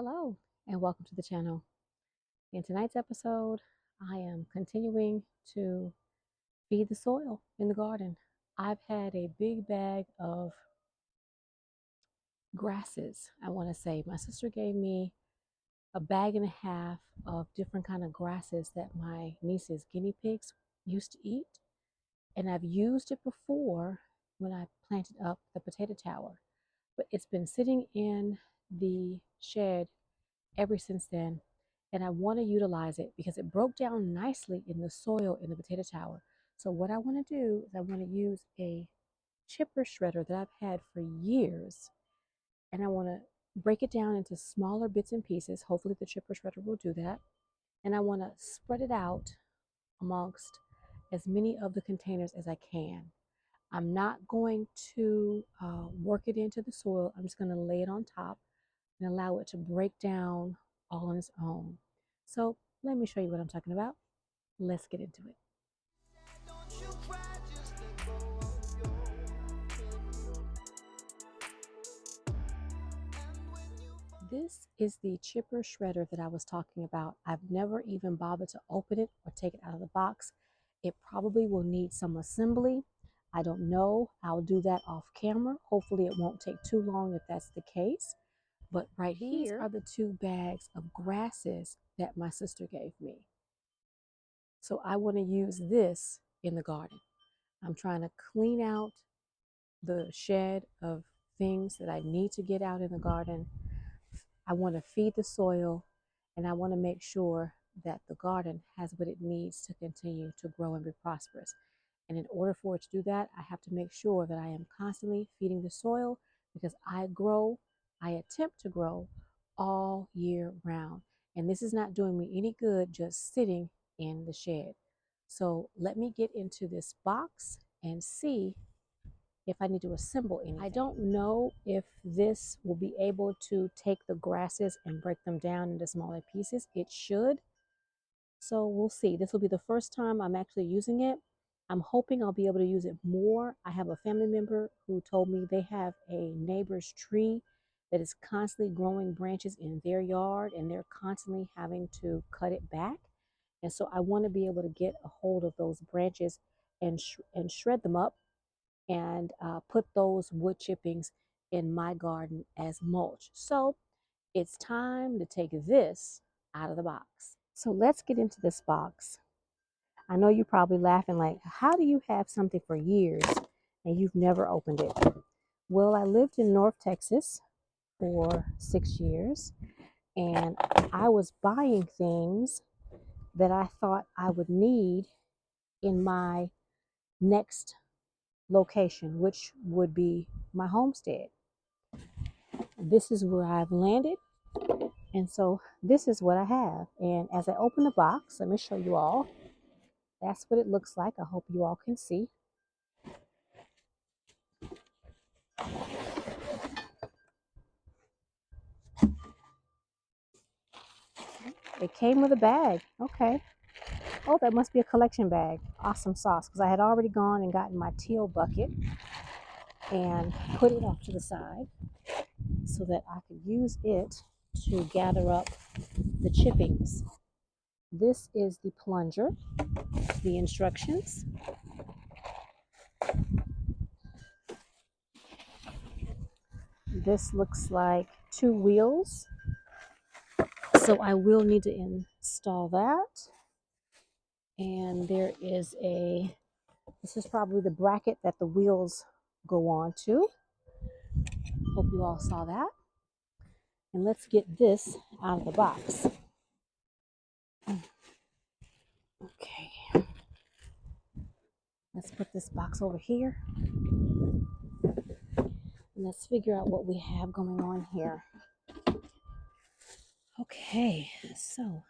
Hello and welcome to the channel. In tonight's episode, I am continuing to feed the soil in the garden. I've had a big bag of grasses, I want to say. My sister gave me a bag and a half of different kind of grasses that my niece's guinea pigs used to eat. And I've used it before when I planted up the potato tower. But it's been sitting in the shed ever since then, and I want to utilize it because it broke down nicely in the soil in the potato tower. So what I want to do is I want to use a chipper shredder that I've had for years, and I want to break it down into smaller bits and pieces. Hopefully the chipper shredder will do that. And I want to spread it out amongst as many of the containers as I can. I'm not going to work it into the soil. I'm just going to lay it on top and allow it to break down all on its own. So let me show you what I'm talking about. Let's get into it. This is the chipper shredder that I was talking about. I've never even bothered to open it or take it out of the box. It probably will need some assembly. I don't know. I'll do that off camera. Hopefully it won't take too long if that's the case. But right here, these are the 2 bags of grasses that my sister gave me. So I want to use this in the garden. I'm trying to clean out the shed of things that I need to get out in the garden. I want to feed the soil, and I want to make sure that the garden has what it needs to continue to grow and be prosperous. And in order for it to do that, I have to make sure that I am constantly feeding the soil, because I attempt to grow all year round. And this is not doing me any good just sitting in the shed. So let me get into this box and see if I need to assemble anything. I don't know if this will be able to take the grasses and break them down into smaller pieces. It should. So we'll see. This will be the first time I'm actually using it. I'm hoping I'll be able to use it more. I have a family member who told me they have a neighbor's tree that is constantly growing branches in their yard, and they're constantly having to cut it back. And so I want to be able to get a hold of those branches and shred them up and put those wood chippings in my garden as mulch. So it's time to take this out of the box. So let's get into this box. I know you're probably laughing like, how do you have something for years and you've never opened it? Well, I lived in North Texas for 6 years, and I was buying things that I thought I would need in my next location, which would be my homestead. This is where I've landed, and so this is what I have. And as I open the box, let me show you all. That's what it looks like. I hope you all can see. It came with a bag. Okay. Oh, that must be a collection bag. Awesome sauce, because I had already gone and gotten my teal bucket and put it off to the side so that I could use it to gather up the chippings. This is the plunger, the instructions. This looks like 2 wheels, so I will need to install that. And there is this is probably the bracket that the wheels go on to. Hope you all saw that. And let's get this out of the box. Okay. Let's put this box over here. And let's figure out what we have going on here. Okay, so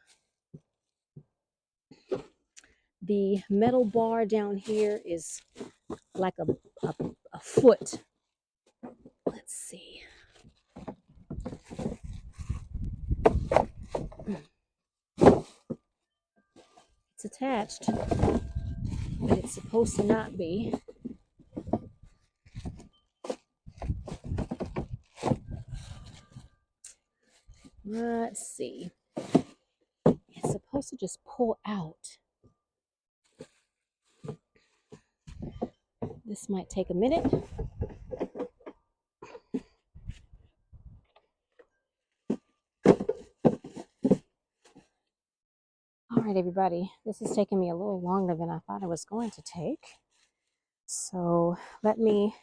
the metal bar down here is like a foot. Let's see. It's attached, but it's supposed to not be. Let's see. It's supposed to just pull out. This might take a minute. All right, everybody. This is taking me a little longer than I thought it was going to take. So let me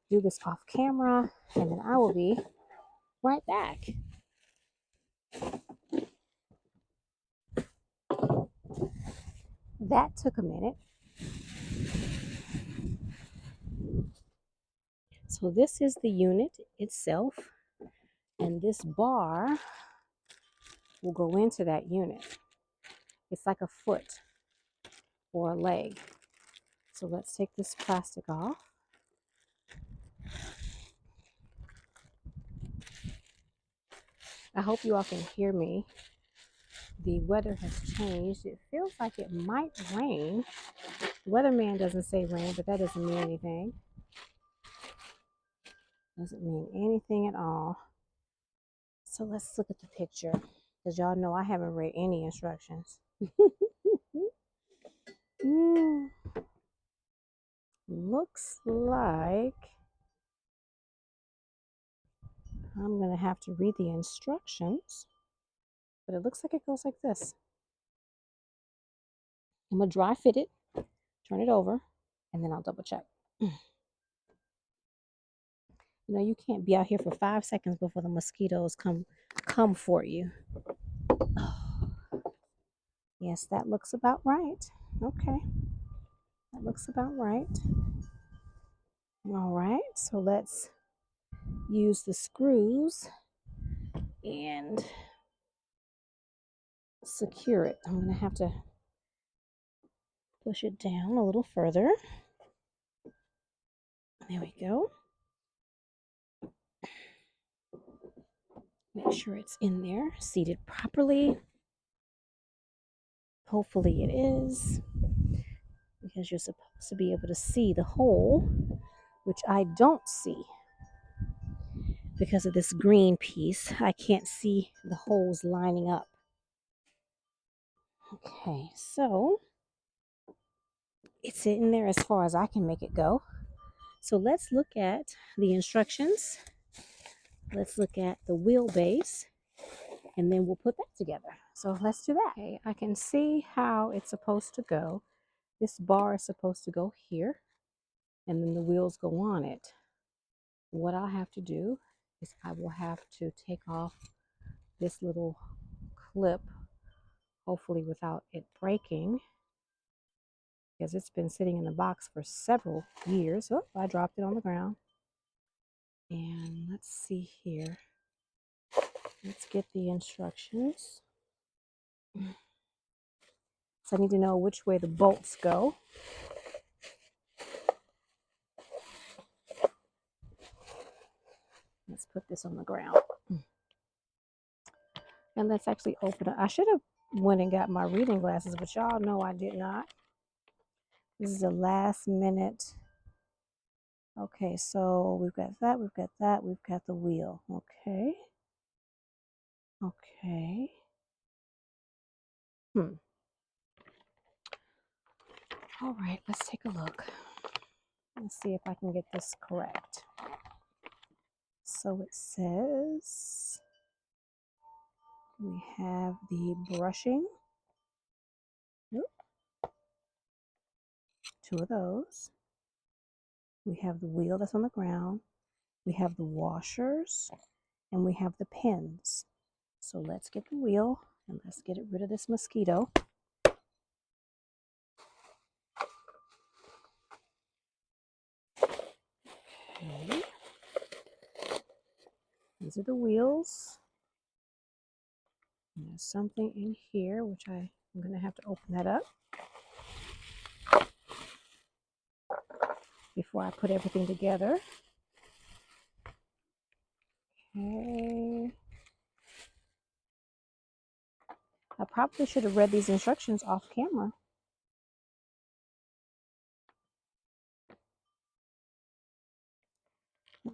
do this off camera, and then I will be right back. That took a minute. So this is the unit itself, and this bar will go into that unit. It's like a foot or a leg. So let's take this plastic off. I hope you all can hear me. The weather has changed. It feels like it might rain. The weatherman doesn't say rain, but that doesn't mean anything. Doesn't mean anything at all. So let's look at the picture, because y'all know I haven't read any instructions. Looks like I'm going to have to read the instructions, but it looks like it goes like this. I'm going to dry fit it, turn it over, and then I'll double check. You know, you can't be out here for 5 seconds before the mosquitoes come for you. Yes, that looks about right. Okay, that looks about right. All right, so let's use the screws and secure it. I'm going to have to push it down a little further. There we go. Make sure it's in there, seated properly. Hopefully it is, because you're supposed to be able to see the hole, which I don't see. Because of this green piece, I can't see the holes lining up. Okay, so it's in there as far as I can make it go. So let's look at the instructions. Let's look at the wheelbase, and then we'll put that together. So let's do that. Okay, I can see how it's supposed to go. This bar is supposed to go here, and then the wheels go on it. What I'll have to do is I will have to take off this little clip, hopefully without it breaking, because it's been sitting in the box for several years. Oh, I dropped it on the ground. And let's see here. Let's get the instructions. So I need to know which way the bolts go. Let's put this on the ground. And let's actually open it. I should have went and got my reading glasses, but y'all know I did not. This is the last minute. Okay, so we've got that, we've got that, we've got the wheel. Okay. Okay. All right, let's take a look. Let's see if I can get this correct. So it says we have the brushing. Two of those. We have the wheel that's on the ground. We have the washers, and we have the pins. So let's get the wheel, and let's get rid of this mosquito. Okay. These are the wheels. And there's something in here, which I'm going to have to open that up before I put everything together. Okay. I probably should have read these instructions off camera.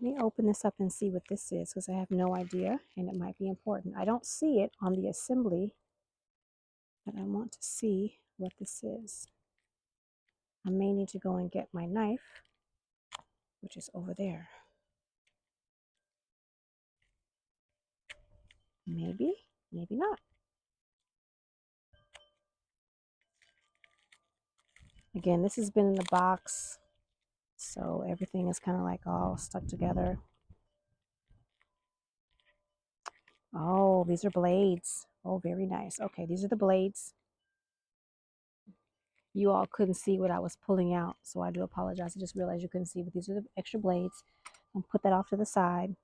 me open this up and see what this is because I have no idea and it might be important. I don't see it on the assembly, but I want to see what this is. I may need to go and get my knife, which is over there. Maybe, maybe not. Again, this has been in the box, so everything is kind of like all stuck together. Oh, these are blades. Oh, very nice. Okay, these are the blades. You all couldn't see what I was pulling out, so I do apologize. I just realized you couldn't see, but these are the extra blades. I'll put that off to the side.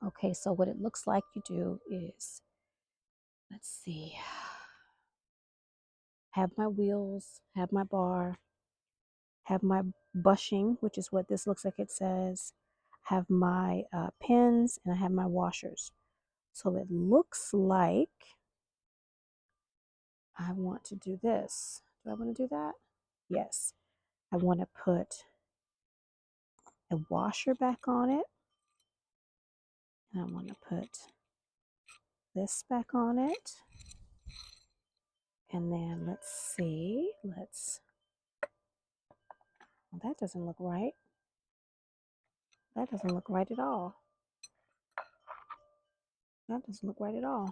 Okay, so what it looks like you do is, let's see, have my wheels, have my bar, have my bushing, which is what this looks like it says, have my pins, and I have my washers. So it looks like I want to do this. Do I want to do that? Yes. I want to put a washer back on it. And I want to put this back on it. And then let's see. Well, that doesn't look right. That doesn't look right at all. That doesn't look right at all.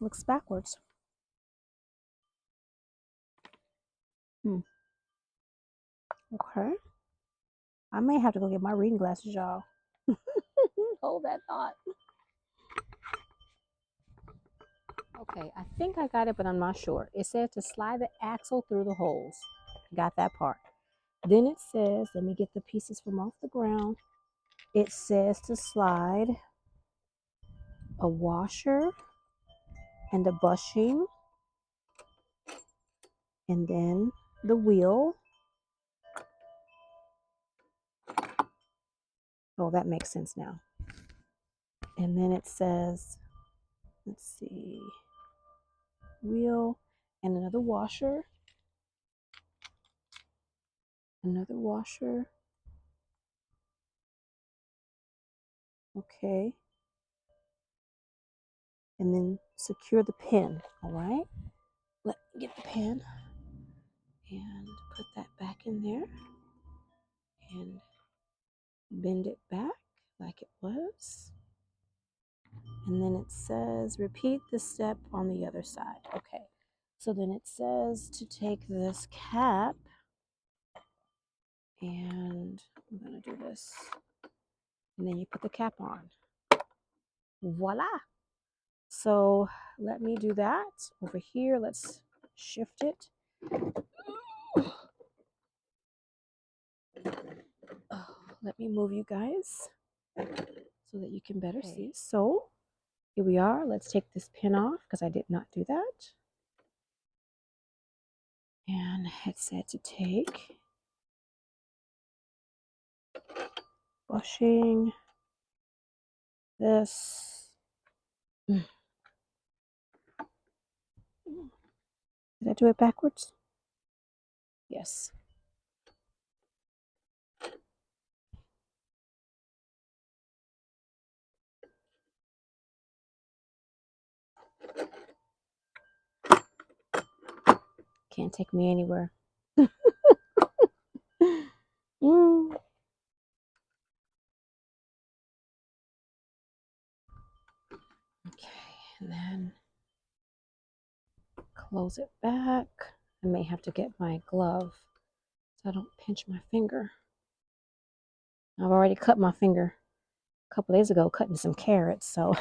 Looks backwards. Okay. I may have to go get my reading glasses, y'all. Hold that thought. Okay, I think I got it, but I'm not sure. It says to slide the axle through the holes. Got that part. Then it says, let me get the pieces from off the ground. It says to slide a washer and a bushing, and then the wheel. Oh, that makes sense now. And then it says, let's see, wheel and another washer. Another washer. Okay. And then secure the pin. All right. Let me get the pin and put that back in there and bend it back like it was. And then it says repeat the step on the other side. Okay. So then it says to take this cap and I'm going to do this. And then you put the cap on. Voila. So let me do that over here. Let's shift it. Let me move you guys so that you can better see. So here we are. Let's take this pin off because I did not do that. And it said to take bushing this. Did I do it backwards? Yes. Can't take me anywhere. Okay, and then close it back. I may have to get my glove so I don't pinch my finger. I've already cut my finger a couple days ago cutting some carrots, so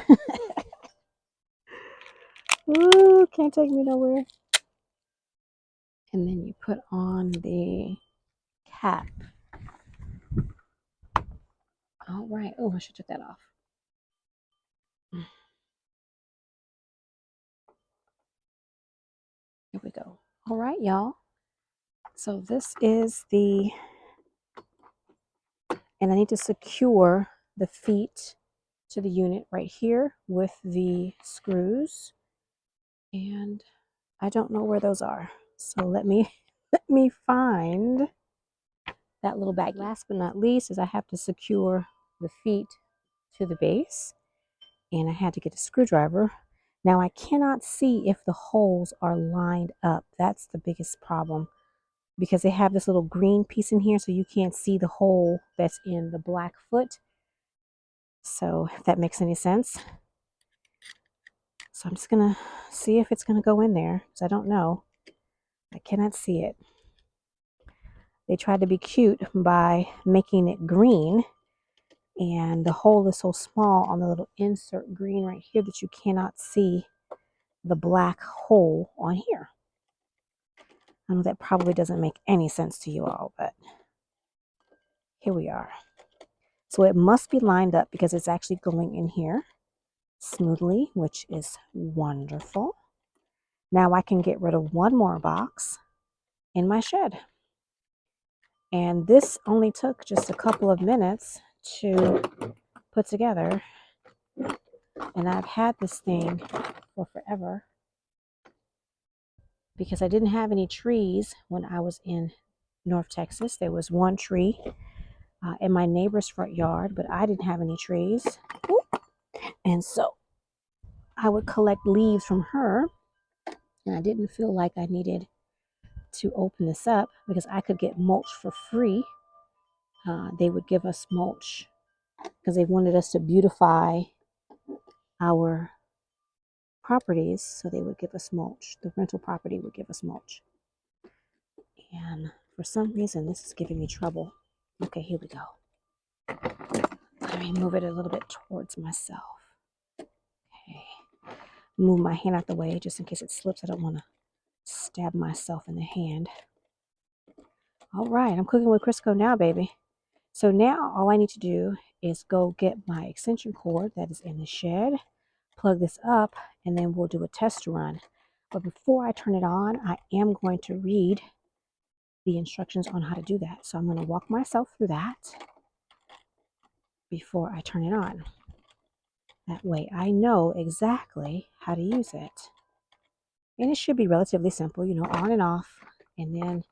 ooh, can't take me nowhere. And then you put on the cap. All right. Oh, I should take that off. Here we go. All right, y'all. So this is the, and I need to secure the feet to the unit right here with the screws. And I don't know where those are. So let me find that little bag. Last but not least is I have to secure the feet to the base, and I had to get a screwdriver. Now I cannot see if the holes are lined up. That's the biggest problem, because they have this little green piece in here, so you can't see the hole that's in the black foot. So if that makes any sense. So I'm just gonna see if it's gonna go in there, because I don't know. I cannot see it. They tried to be cute by making it green, and the hole is so small on the little insert green right here that you cannot see the black hole on here. I know that probably doesn't make any sense to you all, but here we are. So it must be lined up because it's actually going in here smoothly, which is wonderful. Now I can get rid of one more box in my shed. And this only took just a couple of minutes to put together. And I've had this thing for forever because I didn't have any trees when I was in North Texas. There was one tree in my neighbor's front yard, but I didn't have any trees. And so I would collect leaves from her, and I didn't feel like I needed to open this up because I could get mulch for free. They would give us mulch because they wanted us to beautify our properties, so they would give us mulch. The rental property would give us mulch. And for some reason, this is giving me trouble. Okay, here we go. Let me move it a little bit towards myself. Okay. Move my hand out the way just in case it slips. I don't want to stab myself in the hand. All right, I'm cooking with Crisco now, baby. So now all I need to do is go get my extension cord that is in the shed, plug this up, and then we'll do a test run. But before I turn it on, I am going to read the instructions on how to do that. So I'm going to walk myself through that before I turn it on. That way I know exactly how to use it. And it should be relatively simple, you know, on and off, and then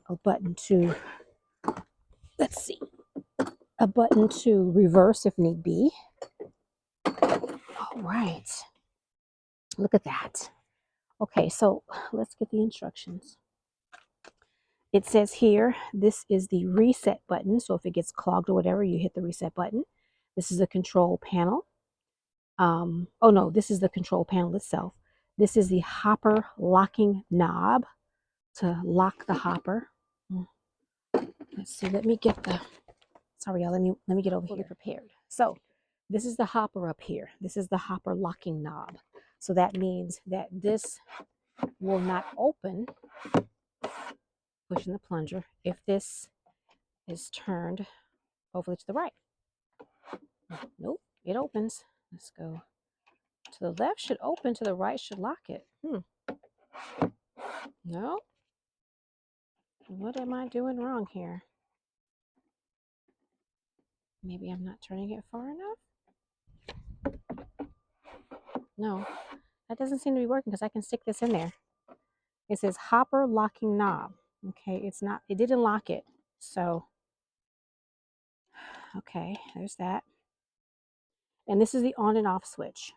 a button to, let's see, a button to reverse if need be. All right, look at that. Okay, so let's get the instructions. It says here, this is the reset button. So if it gets clogged or whatever, you hit the reset button. This is the control panel. Oh no, this is the control panel itself. This is the hopper locking knob to lock the hopper. Let's see, let me get the, sorry y'all, let me get over here prepared. So this is the hopper up here. This is the hopper locking knob. So that means that this will not open, pushing the plunger, if this is turned over to the right. Nope, it opens. Let's go to the left, should open, to the right should lock it. No, what am I doing wrong here? Maybe I'm not turning it far enough. No, that doesn't seem to be working because I can stick this in there. It says hopper locking knob. Okay, it's not, it didn't lock it. So, okay, there's that. And this is the on and off switch.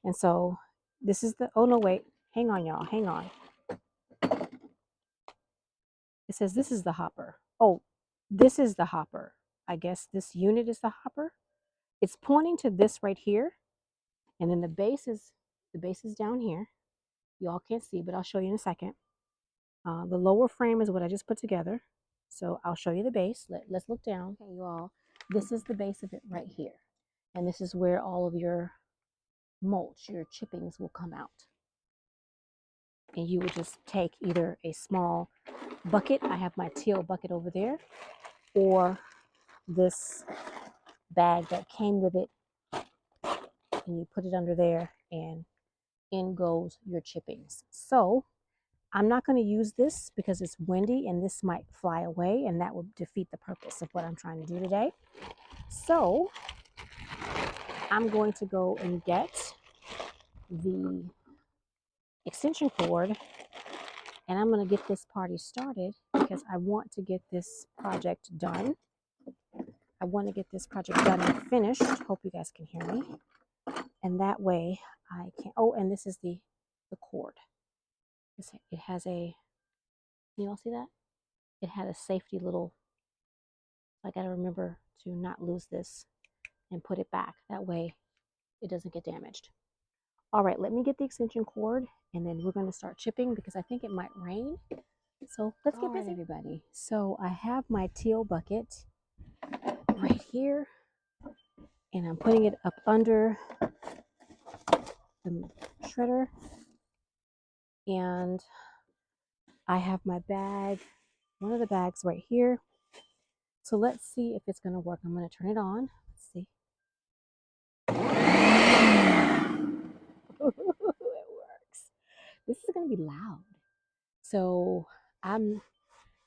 And so this is the, oh no, wait, hang on y'all, hang on. It says this is the hopper. Oh, this is the hopper. I guess this unit is the hopper. It's pointing to this right here. And then the base is down here. Y'all can't see, but I'll show you in a second. The lower frame is what I just put together. So I'll show you the base. Let's look down. Okay, you all, this is the base of it right here. And this is where all of your mulch, your chippings will come out. And you would just take either a small bucket, I have my teal bucket over there, or this bag that came with it, and you put it under there, and in goes your chippings. So I'm not going to use this because it's windy and this might fly away, and that would defeat the purpose of what I'm trying to do today. So I'm going to go and get the extension cord And I'm going to get this party started because I want to get this project done. I want to get this project done and finished. Hope you guys can hear me. And that way I can, oh, and this is the cord. It has a, you all see that? It had a safety little, I got to remember to not lose this and put it back. That way it doesn't get damaged. All right, let me get the extension cord and then we're going to start chipping because I think it might rain. So let's get busy, everybody. So I have my teal bucket right here and I'm putting it up under the shredder. And I have my bag, one of the bags right here. So let's see if it's going to work. I'm going to turn it on. Let's see. It works. This is going to be loud. So I'm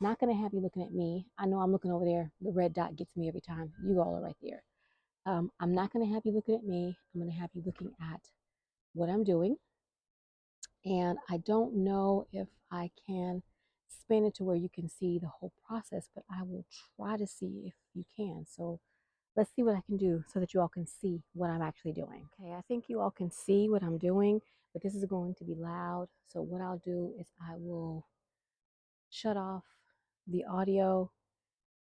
not going to have you looking at me. I know I'm looking over there. The red dot gets me every time. You all are right there. I'm not going to have you looking at me. I'm going to have you looking at what I'm doing. And I don't know if I can spin it to where you can see the whole process, but I will try to see if you can. So let's see what I can do so that you all can see what I'm actually doing. Okay, I think you all can see what I'm doing, but this is going to be loud. So what I'll do is I will shut off the audio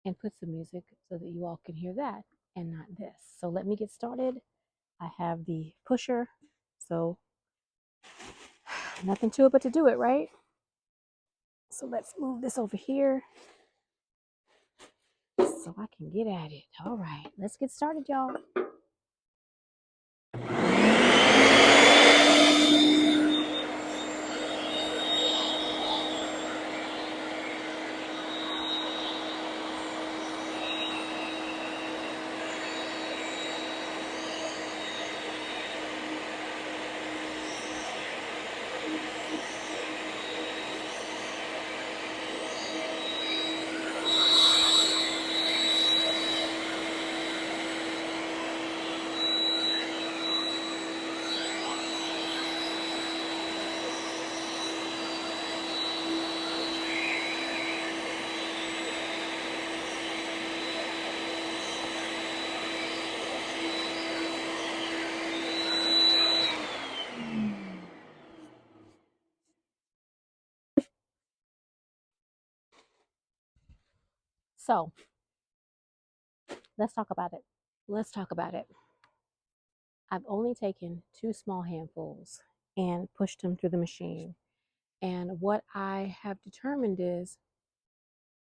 and put some music so that you all can hear that and not this. So let me get started. I have the pusher, so nothing to it but to do it, right? So let's move this over here so I can get at it. All right, let's get started, y'all. So let's talk about it. Let's talk about it. I've only taken 2 small handfuls and pushed them through the machine. And what I have determined is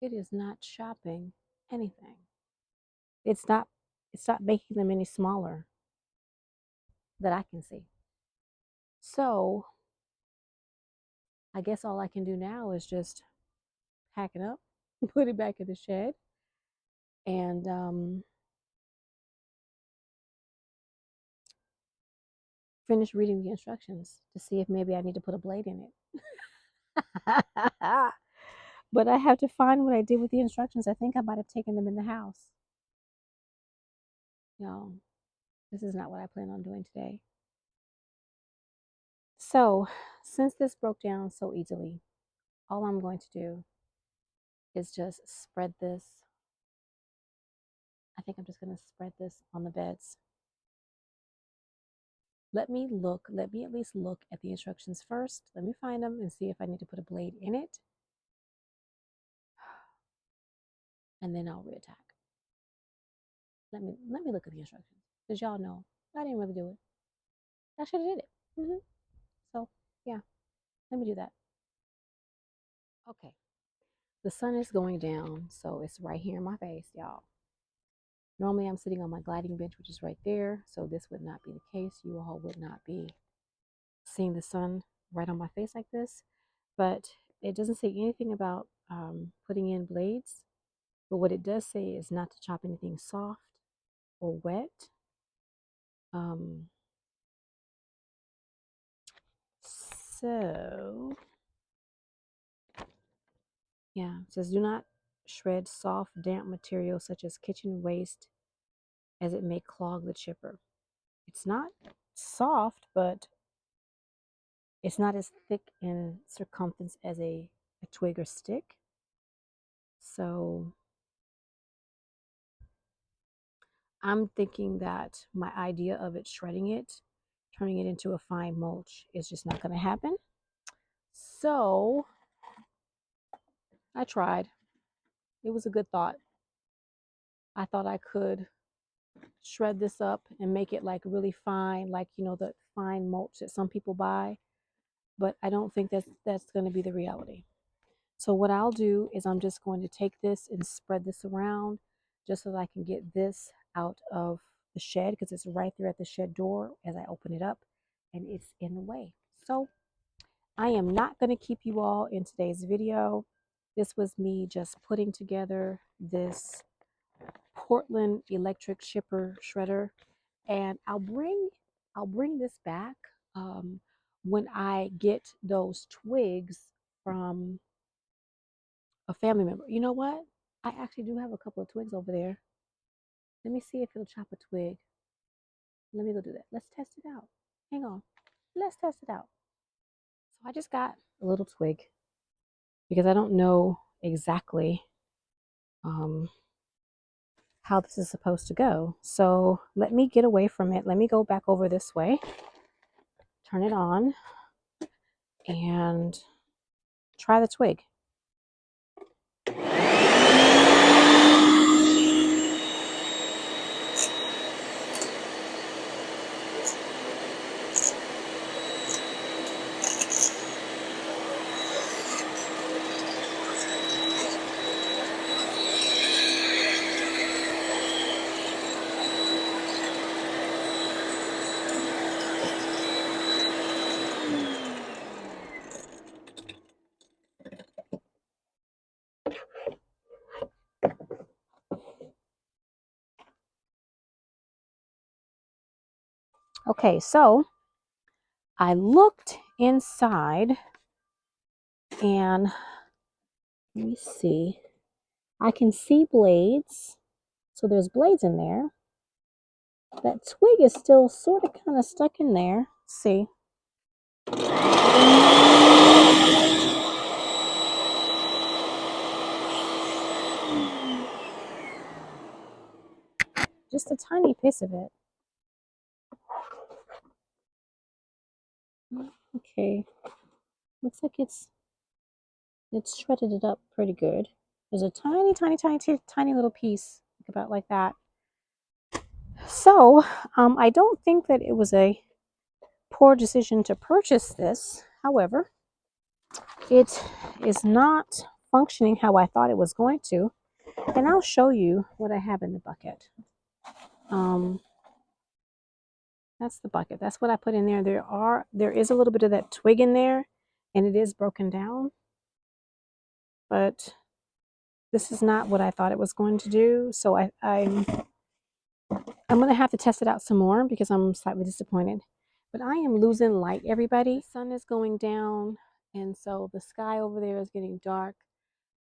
it is not chopping anything. It's not making them any smaller that I can see. So I guess all I can do now is just pack it up, put it back in the shed, and finish reading the instructions to see if maybe I need to put a blade in it. But I have to find what I did with the instructions. I think I might have taken them in the house. No, this is not what I plan on doing today. So, since this broke down so easily, all I'm going to do is just spread this. I think I'm just going to spread this on the beds. Let me at least look at the instructions first. Let me find them and see if I need to put a blade in it. And then I'll reattack. Let me look at the instructions. Because y'all know, I didn't really do it. I should have did it. So, yeah, let me do that. Okay. The sun is going down, so it's right here in my face, y'all. Normally I'm sitting on my gliding bench, which is right there, so this would not be the case. You all would not be seeing the sun right on my face like this. But it doesn't say anything about putting in blades. But what it does say is not to chop anything soft or wet. So, yeah, it says do not shred soft, damp material such as kitchen waste as it may clog the chipper. It's not soft, but It's not as thick in circumference as a twig or stick. So I'm thinking that my idea of it shredding it, turning it into a fine mulch is just not going to happen. So I tried. It was a good thought. I thought I could shred this up and make it like really fine, like, you know, the fine mulch that some people buy. But I don't think that's going to be the reality. So what I'll do is I'm just going to take this and spread this around just so that I can get this out of the shed, because it's right there at the shed door as I open it up and it's in the way. So I am not going to keep you all in today's video. This was me just putting together this Portland electric chipper shredder, and I'll bring this back when I get those twigs from a family member. You know what? I actually do have a couple of twigs over there. Let me see if it'll chop a twig. Let me go do that. Let's test it out. Hang on. Let's test it out. So I just got a little twig because I don't know exactly um, how this is supposed to go. So let me get away from it. Let me go back over this way, turn it on, and try the twig. Okay, so I looked inside and let me see. I can see blades. So there's blades in there. That twig is still sort of kind of stuck in there. Let's see. Just a tiny piece of it. Okay. Looks like it's shredded it up pretty good. There's a tiny, tiny, tiny, tiny little piece, about like that. So I don't think that it was a poor decision to purchase this. However, it is not functioning how I thought it was going to. And I'll show you what I have in the bucket. That's the bucket. That's what I put in there. There is a little bit of that twig in there, and it is broken down. But this is not what I thought it was going to do. So I'm going to have to test it out some more because I'm slightly disappointed. But I am losing light, everybody. The sun is going down, and so the sky over there is getting dark.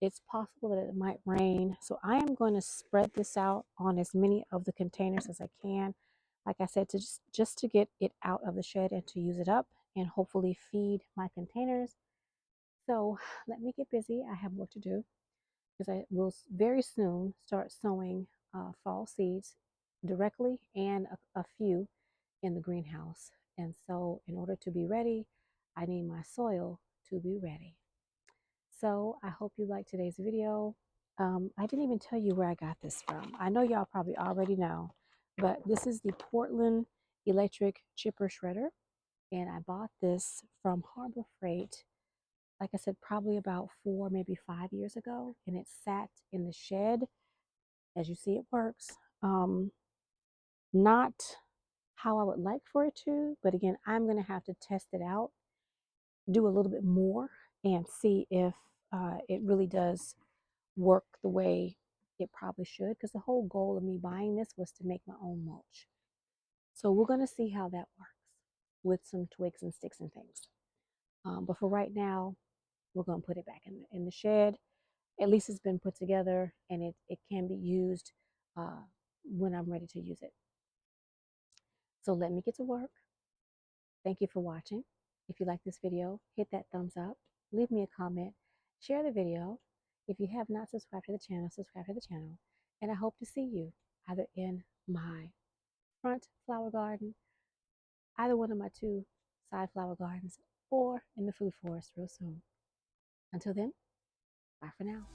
It's possible that it might rain. So I am going to spread this out on as many of the containers as I can. Like I said, to just to get it out of the shed and to use it up and hopefully feed my containers. So let me get busy. I have work to do because I will very soon start sowing fall seeds directly and a few in the greenhouse. And so in order to be ready, I need my soil to be ready. So I hope you liked today's video. I didn't even tell you where I got this from. I know y'all probably already know, but this is the Portland electric chipper shredder. And I bought this from Harbor Freight, like I said, probably about 4, maybe 5 years ago. And it sat in the shed. As you see, it works. Not how I would like for it to, but again, I'm going to have to test it out, do a little bit more, and see if it really does work the way it probably should, because the whole goal of me buying this was to make my own mulch. So we're going to see how that works with some twigs and sticks and things. But for right now, we're going to put it back in the shed. At least it's been put together, and it can be used when I'm ready to use it. So let me get to work. Thank you for watching. If you like this video, hit that thumbs up, leave me a comment, share the video. If you have not subscribed to the channel, subscribe to the channel. And I hope to see you either in my front flower garden, either one of my two side flower gardens, or in the food forest real soon. Until then, bye for now.